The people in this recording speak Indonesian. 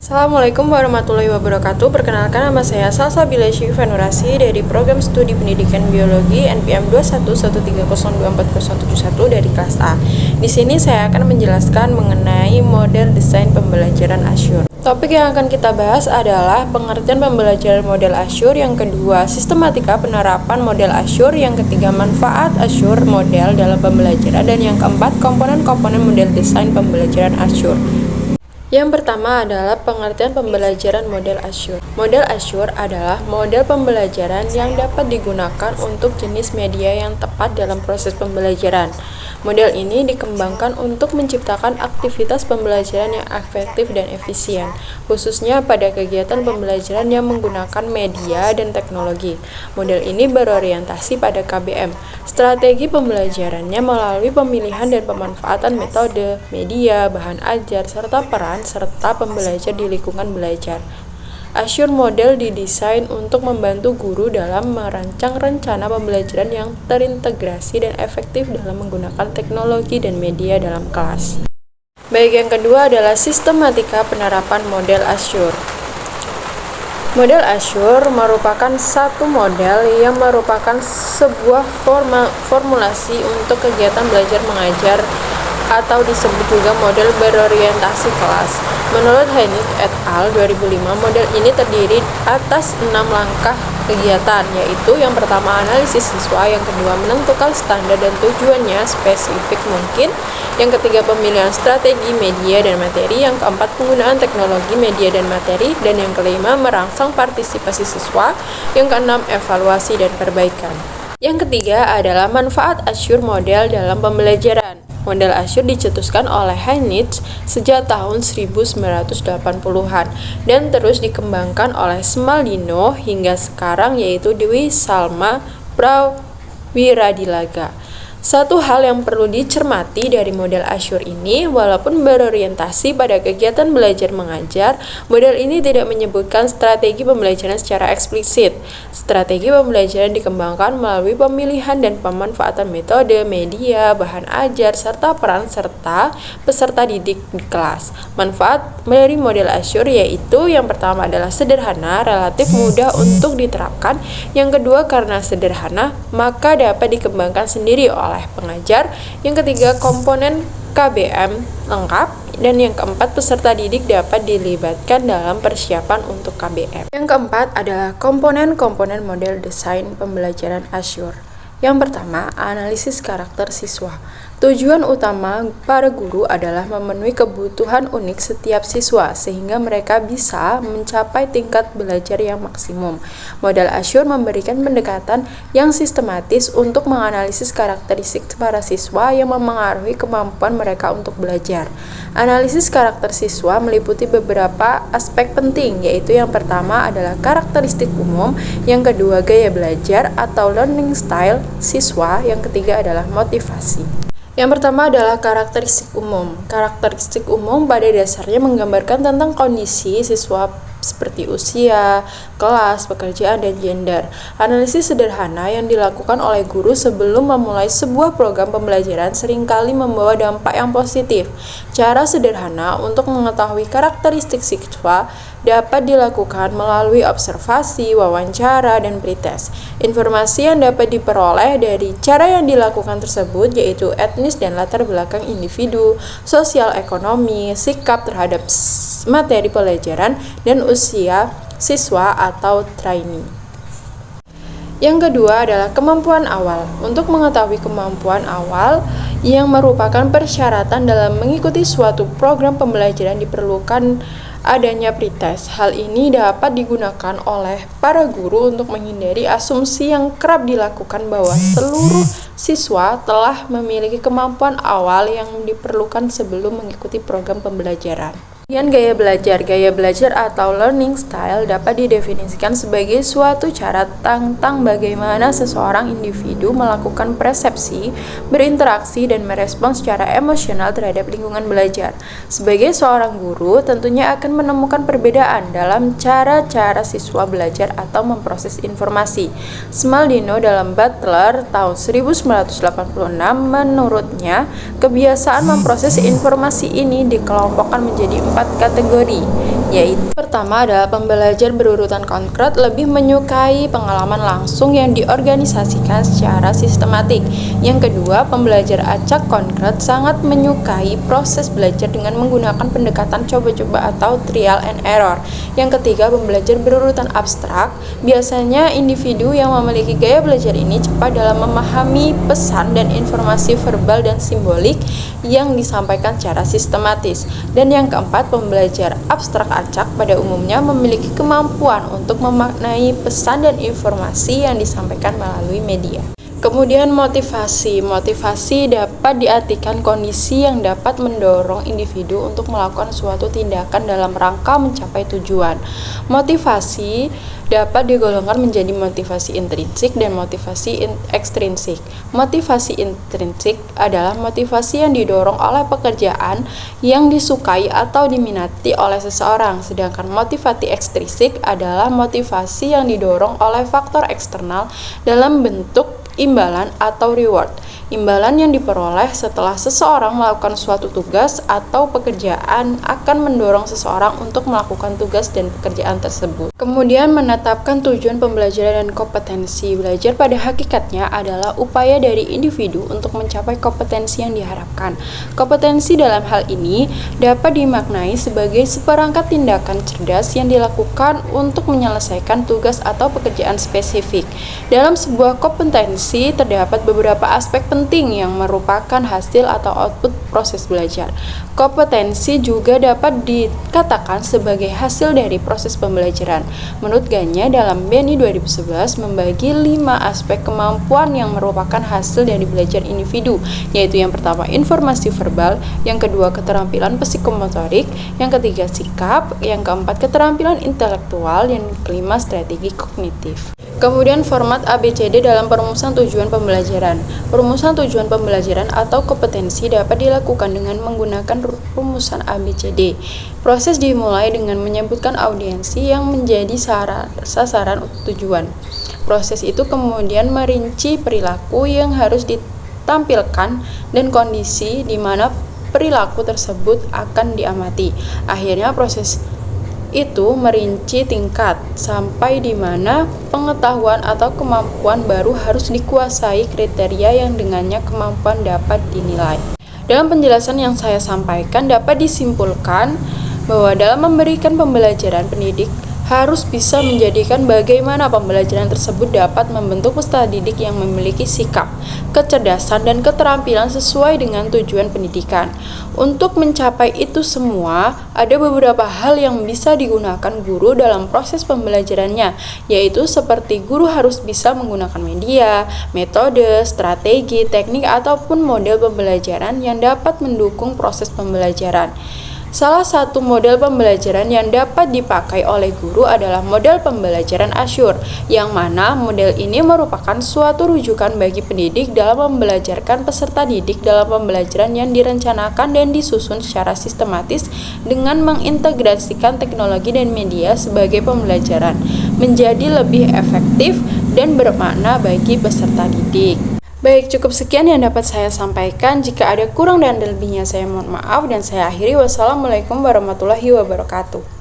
Assalamualaikum warahmatullahi wabarakatuh. Perkenalkan, nama saya Salsabila Syifa Nurasi dari Program Studi Pendidikan Biologi NPM 2113024071 dari kelas A. Di sini saya akan menjelaskan mengenai model desain pembelajaran Azure. Topik yang akan kita bahas adalah pengertian pembelajaran model Azure, yang kedua sistematika penerapan model Azure, yang ketiga manfaat Azure model dalam pembelajaran, dan yang keempat komponen-komponen model desain pembelajaran Azure. Yang pertama adalah pengertian pembelajaran model Azure. Model Azure adalah model pembelajaran yang dapat digunakan untuk jenis media yang tepat dalam proses pembelajaran. Model ini dikembangkan untuk menciptakan aktivitas pembelajaran yang efektif dan efisien, khususnya pada kegiatan pembelajaran yang menggunakan media dan teknologi. Model ini berorientasi pada KBM. Strategi pembelajarannya melalui pemilihan dan pemanfaatan metode, media, bahan ajar, serta peran serta pembelajar di lingkungan belajar. Azure model didesain untuk membantu guru dalam merancang rencana pembelajaran yang terintegrasi dan efektif dalam menggunakan teknologi dan media dalam kelas. Baik, yang kedua adalah sistematika penerapan model Azure. Model Azure merupakan satu model yang merupakan sebuah formulasi untuk kegiatan belajar mengajar atau disebut juga model berorientasi kelas. Menurut Heinrich et al. 2005, model ini terdiri atas 6 langkah kegiatan, yaitu yang pertama analisis siswa, yang kedua menentukan standar dan tujuannya spesifik mungkin, yang ketiga pemilihan strategi media dan materi, yang keempat penggunaan teknologi media dan materi, dan yang kelima merangsang partisipasi siswa, yang keenam evaluasi dan perbaikan. Yang ketiga adalah manfaat Azure model dalam pembelajaran. Model Azure dicetuskan oleh Heinrich sejak tahun 1980-an dan terus dikembangkan oleh Smaldino hingga sekarang, yaitu Dwi Salma Prawiradilaga. Satu hal yang perlu dicermati dari model Azure ini, walaupun berorientasi pada kegiatan belajar mengajar, model ini tidak menyebutkan strategi pembelajaran secara eksplisit. Strategi pembelajaran dikembangkan melalui pemilihan dan pemanfaatan metode, media, bahan ajar, serta peran serta peserta didik di kelas. Manfaat dari model Azure yaitu yang pertama adalah sederhana, relatif mudah untuk diterapkan. Yang kedua, karena sederhana, maka dapat dikembangkan sendiri oleh pengajar. Yang ketiga, komponen KBM lengkap, dan yang keempat, peserta didik dapat dilibatkan dalam persiapan untuk KBM. Yang keempat adalah komponen-komponen model desain pembelajaran Azure. Yang pertama, analisis karakter siswa. Tujuan utama para guru adalah memenuhi kebutuhan unik setiap siswa sehingga mereka bisa mencapai tingkat belajar yang maksimum. Model Azure memberikan pendekatan yang sistematis untuk menganalisis karakteristik para siswa yang memengaruhi kemampuan mereka untuk belajar. Analisis karakter siswa meliputi beberapa aspek penting, yaitu yang pertama adalah karakteristik umum, yang kedua gaya belajar atau learning style siswa, yang ketiga adalah motivasi. Yang pertama adalah karakteristik umum. Karakteristik umum pada dasarnya menggambarkan tentang kondisi siswa seperti usia, kelas, pekerjaan, dan gender. Analisis sederhana yang dilakukan oleh guru sebelum memulai sebuah program pembelajaran seringkali membawa dampak yang positif. Cara sederhana untuk mengetahui karakteristik siswa dapat dilakukan melalui observasi, wawancara, dan pretest. Informasi yang dapat diperoleh dari cara yang dilakukan tersebut yaitu etnis dan latar belakang individu, sosial ekonomi, sikap terhadap materi pelajaran, dan usia siswa atau trainee. Yang kedua adalah kemampuan awal. Untuk mengetahui kemampuan awal yang merupakan persyaratan dalam mengikuti suatu program pembelajaran diperlukan adanya pretest. Hal ini dapat digunakan oleh para guru untuk menghindari asumsi yang kerap dilakukan bahwa seluruh siswa telah memiliki kemampuan awal yang diperlukan sebelum mengikuti program pembelajaran. Kemudian gaya belajar atau learning style dapat didefinisikan sebagai suatu cara tentang bagaimana seseorang individu melakukan persepsi, berinteraksi, dan merespons secara emosional terhadap lingkungan belajar. Sebagai seorang guru, tentunya akan menemukan perbedaan dalam cara-cara siswa belajar atau memproses informasi. Smaldino dalam Butler tahun 1986 menurutnya, kebiasaan memproses informasi ini dikelompokkan menjadi 4 kategori, yaitu pertama adalah pembelajar berurutan konkret lebih menyukai pengalaman langsung yang diorganisasikan secara sistematik. Yang kedua, pembelajar acak konkret sangat menyukai proses belajar dengan menggunakan pendekatan coba-coba atau trial and error. Yang ketiga, pembelajar berurutan abstrak. Biasanya individu yang memiliki gaya belajar ini cepat dalam memahami pesan dan informasi verbal dan simbolik yang disampaikan secara sistematis. Dan yang keempat, pembelajar abstrak acak pada umumnya memiliki kemampuan untuk memaknai pesan dan informasi yang disampaikan melalui media. Kemudian motivasi. Motivasi dapat diartikan kondisi yang dapat mendorong individu untuk melakukan suatu tindakan dalam rangka mencapai tujuan. Motivasi dapat digolongkan menjadi motivasi intrinsik dan motivasi ekstrinsik. Motivasi intrinsik adalah motivasi yang didorong oleh pekerjaan yang disukai atau diminati oleh seseorang, sedangkan motivasi ekstrinsik adalah motivasi yang didorong oleh faktor eksternal dalam bentuk imbalan atau reward. Imbalan yang diperoleh setelah seseorang melakukan suatu tugas atau pekerjaan akan mendorong seseorang untuk melakukan tugas dan pekerjaan tersebut. Kemudian menetapkan tujuan pembelajaran dan kompetensi. Belajar pada hakikatnya adalah upaya dari individu untuk mencapai kompetensi yang diharapkan. Kompetensi dalam hal ini dapat dimaknai sebagai seperangkat tindakan cerdas yang dilakukan untuk menyelesaikan tugas atau pekerjaan spesifik. Dalam sebuah kompetensi terdapat beberapa aspek penting yang merupakan hasil atau output proses belajar. Kompetensi juga dapat dikatakan sebagai hasil dari proses pembelajaran. Menurut Gagne, dalam BNI 2011 membagi 5 aspek kemampuan yang merupakan hasil dari belajar individu, yaitu yang pertama informasi verbal, yang kedua keterampilan psikomotorik, yang ketiga sikap, yang keempat keterampilan intelektual, yang kelima strategi kognitif. Kemudian format ABCD dalam perumusan tujuan pembelajaran. Perumusan tujuan pembelajaran atau kompetensi dapat dilakukan dengan menggunakan rumusan ABCD. Proses dimulai dengan menyebutkan audiensi yang menjadi sasaran tujuan. Proses itu kemudian merinci perilaku yang harus ditampilkan dan kondisi di mana perilaku tersebut akan diamati. Akhirnya proses itu merinci tingkat sampai di mana pengetahuan atau kemampuan baru harus dikuasai kriteria yang dengannya kemampuan dapat dinilai. Dalam penjelasan yang saya sampaikan dapat disimpulkan bahwa dalam memberikan pembelajaran pendidik harus bisa menjadikan bagaimana pembelajaran tersebut dapat membentuk peserta didik yang memiliki sikap, kecerdasan, dan keterampilan sesuai dengan tujuan pendidikan. Untuk mencapai itu semua, ada beberapa hal yang bisa digunakan guru dalam proses pembelajarannya, yaitu seperti guru harus bisa menggunakan media, metode, strategi, teknik, ataupun model pembelajaran yang dapat mendukung proses pembelajaran. Salah satu model pembelajaran yang dapat dipakai oleh guru adalah model pembelajaran Asyur, yang mana model ini merupakan suatu rujukan bagi pendidik dalam membelajarkan peserta didik dalam pembelajaran yang direncanakan dan disusun secara sistematis dengan mengintegrasikan teknologi dan media sebagai pembelajaran, menjadi lebih efektif dan bermakna bagi peserta didik. Baik, cukup sekian yang dapat saya sampaikan. Jika ada kurang dan lebihnya saya mohon maaf dan saya akhiri. Wassalamualaikum warahmatullahi wabarakatuh.